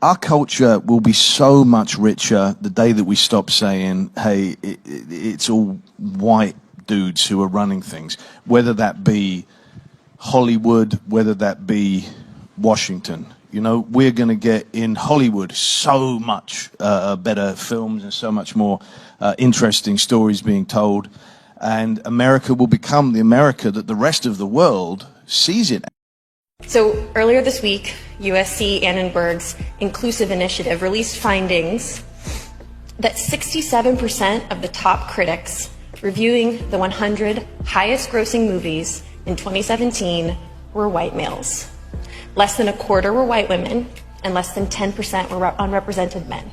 our culture will be so much richer the day that we stop saying, hey, it's all white dudes who are running things, whether that be Hollywood, whether that be Washington. You know, we're going to get in Hollywood so much better films and so much more interesting stories being told. And America will become the America that the rest of the world sees it. So earlier this week, USC Annenberg's Inclusive Initiative released findings that 67% of the top critics reviewing the 100 highest grossing movies in 2017 were white males. Less than a quarter were white women, and less than 10% were unrepresented men.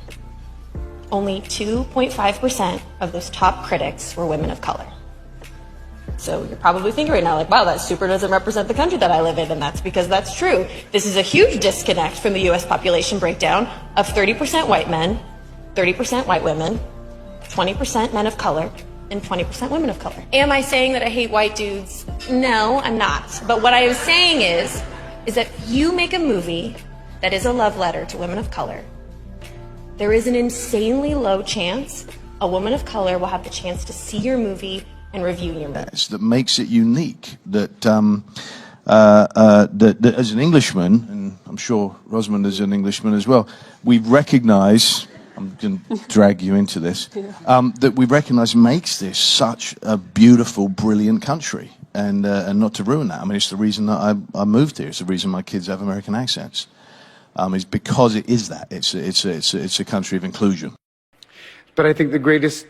Only 2.5% of those top critics were women of color. So you're probably thinking right now, like, wow, that super doesn't represent the country that I live in, and that's because that's true. This is a huge disconnect from the US population breakdown of 30% white men, 30% white women, 20% men of color, and 20% women of color. Am I saying that I hate white dudes? No, I'm not. But what I am saying is that if you make a movie that is a love letter to women of color, there is an insanely low chance a woman of color will have the chance to see your movie and review your movie. That makes it unique, that as an Englishman, and I'm sure Rosamund is an Englishman as well, we recognize, I'm going to drag you into this, that we recognize makes this such a beautiful, brilliant country. And not to ruin that. I mean, it's the reason that I moved here. It's the reason my kids have American accents. Is because it is that. It's a country of inclusion. But I think the greatest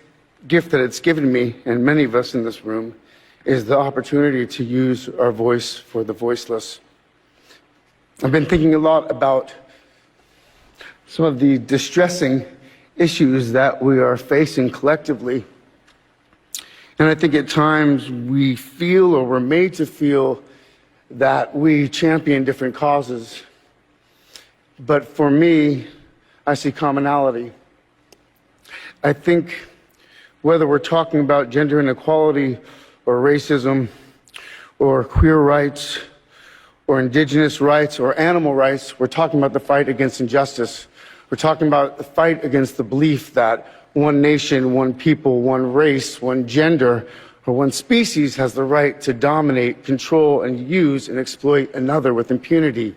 gift that it's given me, and many of us in this room, is the opportunity to use our voice for the voiceless. I've been thinking a lot about some of the distressing issues that we are facing collectively. And I think at times we feel, or we're made to feel, that we champion different causes. But for me, I see commonality. I think whether we're talking about gender inequality or racism or queer rights or indigenous rights or animal rights, we're talking about the fight against injustice. We're talking about the fight against the belief that one nation, one people, one race, one gender, or one species has the right to dominate, control, and use and exploit another with impunity.